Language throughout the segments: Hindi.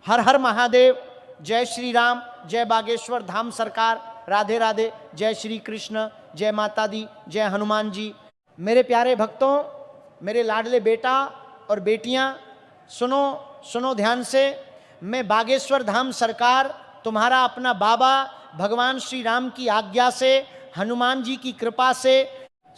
हर हर महादेव, जय श्री राम, जय बागेश्वर धाम सरकार, राधे राधे, जय श्री कृष्ण, जय माता दी, जय हनुमान जी। मेरे प्यारे भक्तों, मेरे लाडले बेटा और बेटियां, सुनो सुनो ध्यान से। मैं बागेश्वर धाम सरकार, तुम्हारा अपना बाबा, भगवान श्री राम की आज्ञा से, हनुमान जी की कृपा से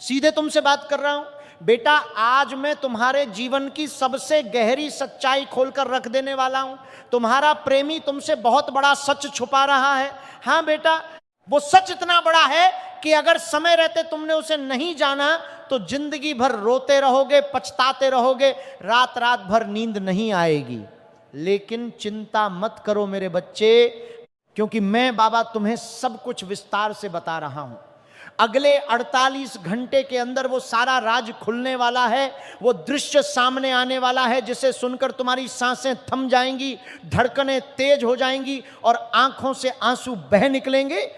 सीधे तुमसे बात कर रहा हूं। बेटा, आज मैं तुम्हारे जीवन की सबसे गहरी सच्चाई खोलकर रख देने वाला हूं। तुम्हारा प्रेमी तुमसे बहुत बड़ा सच छुपा रहा है। हाँ बेटा, वो सच इतना बड़ा है कि अगर समय रहते तुमने उसे नहीं जाना तो जिंदगी भर रोते रहोगे, पछताते रहोगे, रात रात भर नींद नहीं आएगी। लेकिन चिंता मत करो मेरे बच्चे, क्योंकि मैं बाबा तुम्हें सब कुछ विस्तार से बता रहा हूं। अगले 48 घंटे के अंदर वो सारा राज खुलने वाला है, वो दृश्य सामने आने वाला है जिसे सुनकर तुम्हारी सांसें थम जाएंगी, धड़कनें तेज हो जाएंगी और आंखों से आंसू बह निकलेंगे।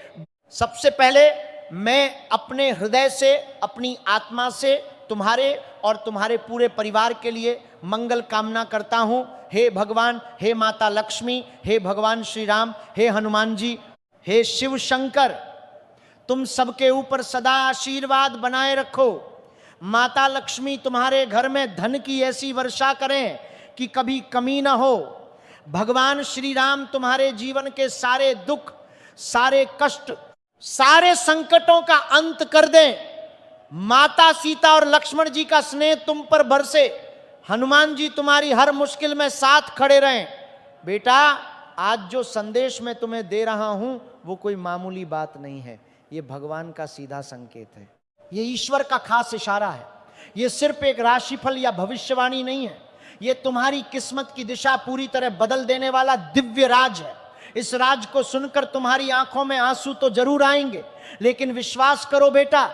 सबसे पहले मैं अपने हृदय से, अपनी आत्मा से तुम्हारे और तुम्हारे पूरे परिवार के लिए मंगल कामना करता हूं। हे भगवान, हे माता लक्ष्मी, हे भगवान श्री राम, हे हनुमान जी, हे शिव शंकर, तुम सबके ऊपर सदा आशीर्वाद बनाए रखो। माता लक्ष्मी तुम्हारे घर में धन की ऐसी वर्षा करें कि कभी कमी ना हो। भगवान श्री राम तुम्हारे जीवन के सारे दुख, सारे कष्ट, सारे संकटों का अंत कर दें। माता सीता और लक्ष्मण जी का स्नेह तुम पर बरसे। हनुमान जी तुम्हारी हर मुश्किल में साथ खड़े रहें। बेटा, आज जो संदेश मैं तुम्हें दे रहा हूं वो कोई मामूली बात नहीं है, ये भगवान का सीधा संकेत है, ये ईश्वर का खास इशारा है। ये सिर्फ एक राशिफल या भविष्यवाणी नहीं है, ये तुम्हारी किस्मत की दिशा पूरी तरह बदल देने वाला दिव्य राज है। इस राज को सुनकर तुम्हारी आंखों में आंसू तो जरूर आएंगे, लेकिन विश्वास करो बेटा,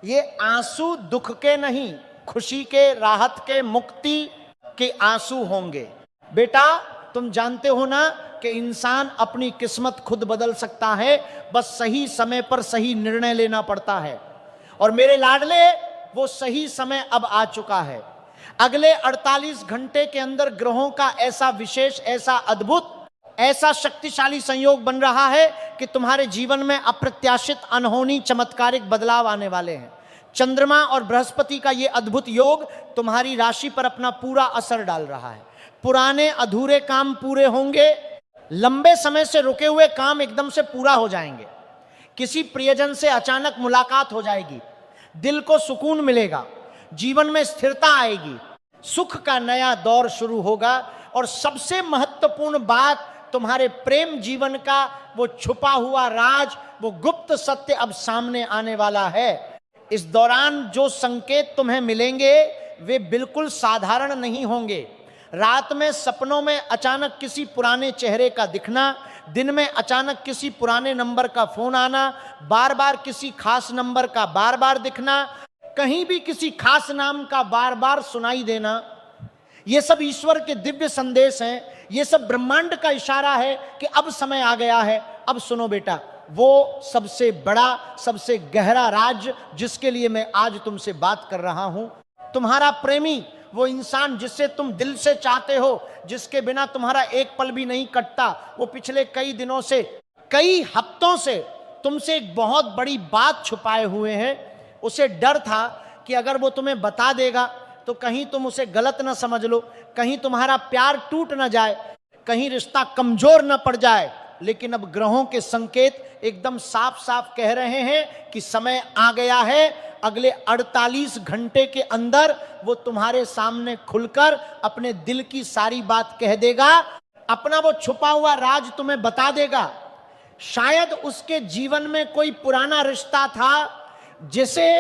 ये आंसू दुख के नहीं, खुशी के, राहत के, मुक्ति के आंसू होंगे। बेटा, तुम जानते हो ना कि इंसान अपनी किस्मत खुद बदल सकता है, बस सही समय पर सही निर्णय लेना पड़ता है। और मेरे लाडले, वो सही समय अब आ चुका है। अगले 48 घंटे के अंदर ग्रहों का ऐसा विशेष, ऐसा अद्भुत, ऐसा शक्तिशाली संयोग बन रहा है कि तुम्हारे जीवन में अप्रत्याशित, अनहोनी, चमत्कारिक बदलाव आने वाले हैं। चंद्रमा और बृहस्पति का ये अद्भुत योग तुम्हारी राशि पर अपना पूरा असर डाल रहा है। पुराने अधूरे काम पूरे होंगे, लंबे समय से रुके हुए काम एकदम से पूरा हो जाएंगे। किसी प्रियजन से अचानक मुलाकात हो जाएगी, दिल को सुकून मिलेगा, जीवन में स्थिरता आएगी, सुख का नया दौर शुरू होगा। और सबसे महत्वपूर्ण बात, तुम्हारे प्रेम जीवन का वो छुपा हुआ राज, वो गुप्त सत्य अब सामने आने वाला है। इस दौरान जो संकेत तुम्हें मिलेंगे वे बिल्कुल साधारण नहीं होंगे। रात में सपनों में अचानक किसी पुराने चेहरे का दिखना, दिन में अचानक किसी पुराने नंबर का फोन आना, बार बार किसी खास नंबर का बार बार दिखना, कहीं भी किसी खास नाम का बार बार सुनाई देना, ये सब ईश्वर के दिव्य संदेश हैं। ये सब ब्रह्मांड का इशारा है कि अब समय आ गया है। अब सुनो बेटा, वो सबसे बड़ा, सबसे गहरा राज जिसके लिए मैं आज तुमसे बात कर रहा हूं, तुम्हारा प्रेमी, वो इंसान जिससे तुम दिल से चाहते हो, जिसके बिना तुम्हारा एक पल भी नहीं कटता, वो पिछले कई दिनों से, कई हफ्तों से तुमसे एक बहुत बड़ी बात छुपाए हुए हैं। उसे डर था कि अगर वो तुम्हें बता देगा तो कहीं तुम उसे गलत ना समझ लो, कहीं तुम्हारा प्यार टूट ना जाए, कहीं रिश्ता कमजोर ना पड़ जाए। लेकिन अब ग्रहों के संकेत एकदम साफ साफ कह रहे हैं कि समय आ गया है। अगले 48 घंटे के अंदर वो तुम्हारे सामने खुलकर अपने दिल की सारी बात कह देगा, अपना वो छुपा हुआ राज तुम्हें बता देगा। शायद उसके जीवन में कोई पुराना रिश्ता था जिसे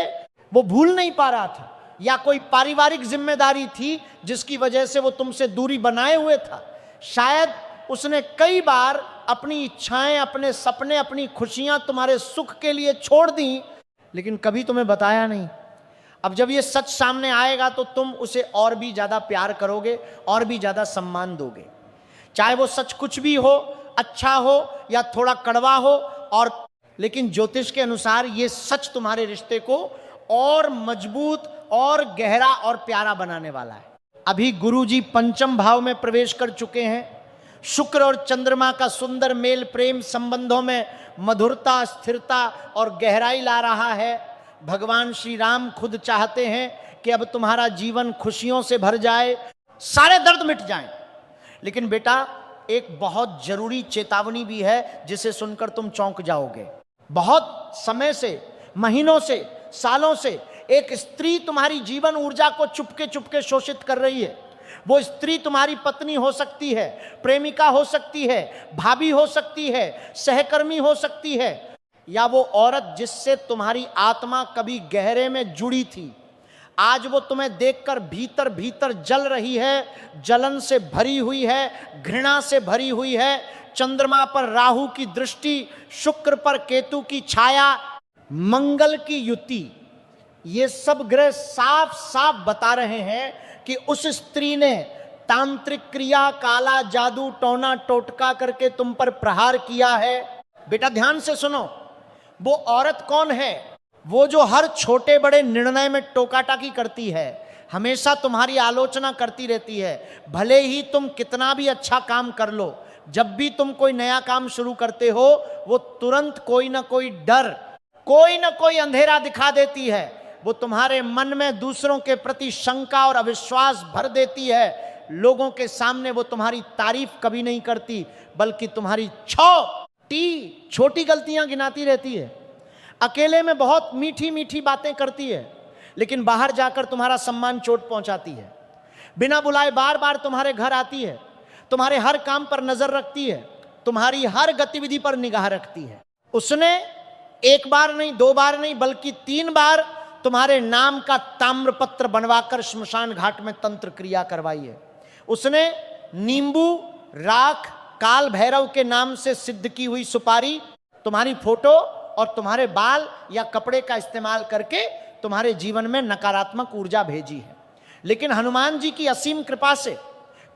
वो भूल नहीं पा रहा था, या कोई पारिवारिक जिम्मेदारी थी जिसकी वजह से वो तुमसे दूरी बनाए हुए था। शायद उसने कई बार अपनी इच्छाएं, अपने सपने, अपनी खुशियां तुम्हारे सुख के लिए छोड़ दी, लेकिन कभी तुम्हें बताया नहीं। अब जब ये सच सामने आएगा तो तुम उसे और भी ज्यादा प्यार करोगे, और भी ज्यादा सम्मान दोगे। चाहे वो सच कुछ भी हो, अच्छा हो या थोड़ा कड़वा हो, और लेकिन ज्योतिष के अनुसार ये सच तुम्हारे रिश्ते को और मजबूत और गहरा और प्यारा बनाने वाला है। अभी गुरुजी पंचम भाव में प्रवेश कर चुके हैं। शुक्र और चंद्रमा का सुंदर मेल प्रेम संबंधों में मधुरता, स्थिरता और गहराई ला रहा है। भगवान श्री राम खुद चाहते हैं कि अब तुम्हारा जीवन खुशियों से भर जाए, सारे दर्द मिट जाएं। लेकिन बेटा, एक बहुत जरूरी चेतावनी भी है जिसे सुनकर तुम चौंक जाओगे। बहुत समय से, महीनों से, सालों से एक स्त्री तुम्हारी जीवन ऊर्जा को चुपके चुपके शोषित कर रही है। वो स्त्री तुम्हारी पत्नी हो सकती है, प्रेमिका हो सकती है, भाभी हो सकती है, सहकर्मी हो सकती है, या वो औरत जिससे तुम्हारी आत्मा कभी गहरे में जुड़ी थी। आज वो तुम्हें देखकर भीतर भीतर जल रही है, जलन से भरी हुई है, घृणा से भरी हुई है। चंद्रमा पर राहु की दृष्टि, शुक्र पर केतु की छाया, मंगल की युति, ये सब ग्रह साफ साफ बता रहे हैं कि उस स्त्री ने तांत्रिक क्रिया, काला जादू, टोना टोटका करके तुम पर प्रहार किया है। बेटा ध्यान से सुनो, वो औरत कौन है? वो जो हर छोटे बड़े निर्णय में टोका टाकी करती है, हमेशा तुम्हारी आलोचना करती रहती है। भले ही तुम कितना भी अच्छा काम कर लो, जब भी तुम कोई नया काम शुरू करते हो, वो तुरंत कोई ना कोई डर, कोई ना कोई अंधेरा दिखा देती है। वो तुम्हारे मन में दूसरों के प्रति शंका और अविश्वास भर देती है। लोगों के सामने वो तुम्हारी तारीफ कभी नहीं करती, बल्कि तुम्हारी छोटी गलतियां गिनाती रहती है। अकेले में बहुत मीठी मीठी बातें करती है, लेकिन बाहर जाकर तुम्हारा सम्मान चोट पहुंचाती है। बिना बुलाए बार बार तुम्हारे घर आती है, तुम्हारे हर काम पर नजर रखती है, तुम्हारी हर गतिविधि पर निगाह रखती है। उसने एक बार नहीं, दो बार नहीं, बल्कि 3 बार तुम्हारे नाम का ताम्रपत्र बनवाकर श्मशान घाट में तंत्र क्रिया करवाई है। उसने नींबू, राख, काल भैरव के नाम से सिद्ध की हुई सुपारी, तुम्हारी फोटो और तुम्हारे बाल या कपड़े का इस्तेमाल करके तुम्हारे जीवन में नकारात्मक ऊर्जा भेजी है। लेकिन हनुमान जी की असीम कृपा से,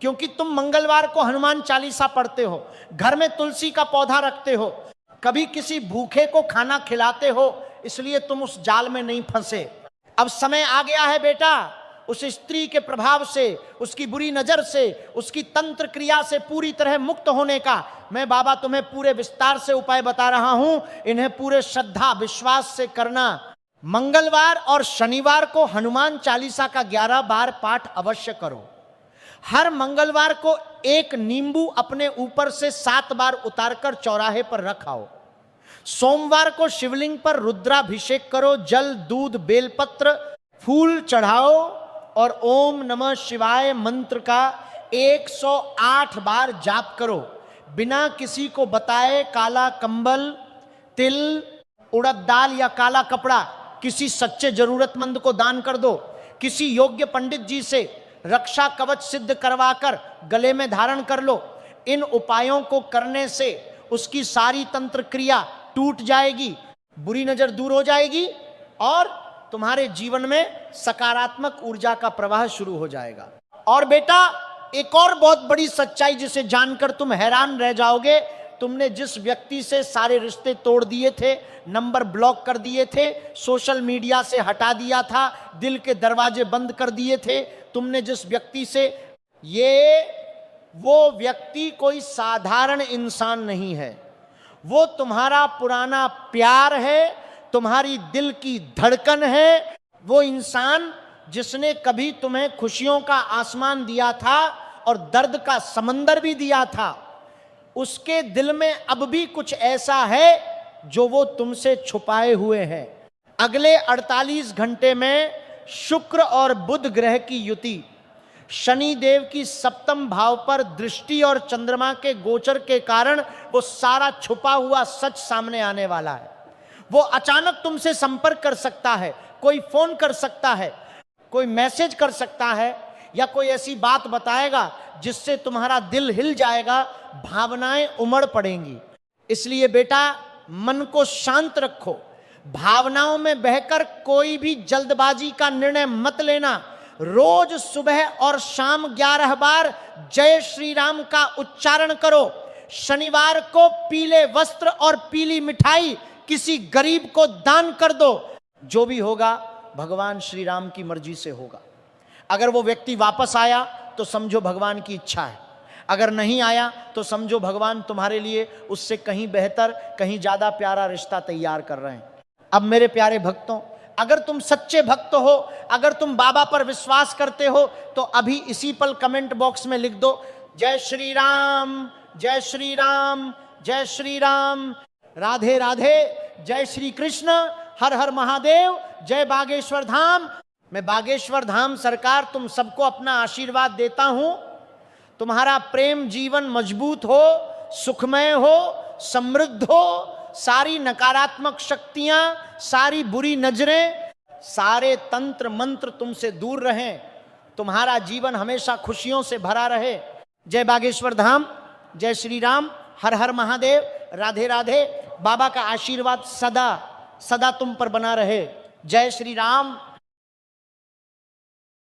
क्योंकि तुम मंगलवार को हनुमान चालीसा पढ़ते हो, घर में तुलसी का पौधा रखते हो, कभी किसी भूखे को खाना खिलाते हो, इसलिए तुम उस जाल में नहीं फंसे। अब समय आ गया है बेटा, उस स्त्री के प्रभाव से, उसकी बुरी नजर से, उसकी तंत्र क्रिया से पूरी तरह मुक्त होने का मैं बाबा तुम्हें पूरे विस्तार से उपाय बता रहा हूं। इन्हें पूरे श्रद्धा विश्वास से करना। मंगलवार और शनिवार को हनुमान चालीसा का 11 बार पाठ अवश्य करो। हर मंगलवार को एक नींबू अपने ऊपर से 7 बार उतारकर चौराहे पर रखाओ। सोमवार को शिवलिंग पर रुद्राभिषेक करो, जल, दूध, बेलपत्र, फूल चढ़ाओ और ओम नमः शिवाय मंत्र का 108 बार जाप करो। बिना किसी को बताए काला कंबल, तिल, उड़द दाल या काला कपड़ा किसी सच्चे जरूरतमंद को दान कर दो। किसी योग्य पंडित जी से रक्षा कवच सिद्ध करवाकर गले में धारण कर लो। इन उपायों को करने से उसकी सारी तंत्र क्रिया टूट जाएगी, बुरी नजर दूर हो जाएगी और तुम्हारे जीवन में सकारात्मक ऊर्जा का प्रवाह शुरू हो जाएगा। और बेटा, एक और बहुत बड़ी सच्चाई जिसे जानकर तुम हैरान रह जाओगे, तुमने जिस व्यक्ति से सारे रिश्ते तोड़ दिए थे, नंबर ब्लॉक कर दिए थे, सोशल मीडिया से हटा दिया था, दिल के दरवाजे बंद कर दिए थे, तुमने जिस व्यक्ति से, वो व्यक्ति कोई साधारण इंसान नहीं है। वो तुम्हारा पुराना प्यार है, तुम्हारी दिल की धड़कन है। वो इंसान जिसने कभी तुम्हें खुशियों का आसमान दिया था और दर्द का समंदर भी दिया था, उसके दिल में अब भी कुछ ऐसा है जो वो तुमसे छुपाए हुए है। अगले 48 घंटे में शुक्र और बुध ग्रह की युति, शनि देव की 7th भाव पर दृष्टि और चंद्रमा के गोचर के कारण वो सारा छुपा हुआ सच सामने आने वाला है। वो अचानक तुमसे संपर्क कर सकता है, कोई फोन कर सकता है, कोई मैसेज कर सकता है, या कोई ऐसी बात बताएगा जिससे तुम्हारा दिल हिल जाएगा, भावनाएं उमड़ पड़ेंगी। इसलिए बेटा, मन को शांत रखो, भावनाओं में बहकर कोई भी जल्दबाजी का निर्णय मत लेना। रोज सुबह और शाम 11 बार जय श्री राम का उच्चारण करो। शनिवार को पीले वस्त्र और पीली मिठाई किसी गरीब को दान कर दो। जो भी होगा भगवान श्री राम की मर्जी से होगा। अगर वो व्यक्ति वापस आया तो समझो भगवान की इच्छा है, अगर नहीं आया तो समझो भगवान तुम्हारे लिए उससे कहीं बेहतर, कहीं ज्यादा प्यारा रिश्ता तैयार कर रहे हैं। अब मेरे प्यारे भक्तों, अगर तुम सच्चे भक्त हो, अगर तुम बाबा पर विश्वास करते हो, तो अभी इसी पल कमेंट बॉक्स में लिख दो, जय श्री राम, जय श्री राम, जय श्री राम, राधे राधे, जय श्री कृष्ण, हर हर महादेव, जय बागेश्वर धाम। मैं बागेश्वर धाम सरकार तुम सबको अपना आशीर्वाद देता हूं, तुम्हारा प्रेम जीवन मजबूत हो, सुखमय हो, समृद्ध हो, सारी नकारात्मक शक्तियां, सारी बुरी नजरें, सारे तंत्र मंत्र तुमसे दूर रहें, तुम्हारा जीवन हमेशा खुशियों से भरा रहे। जय बागेश्वर धाम, जय श्री राम, हर हर महादेव, राधे राधे। बाबा का आशीर्वाद सदा सदा तुम पर बना रहे। जय श्री राम,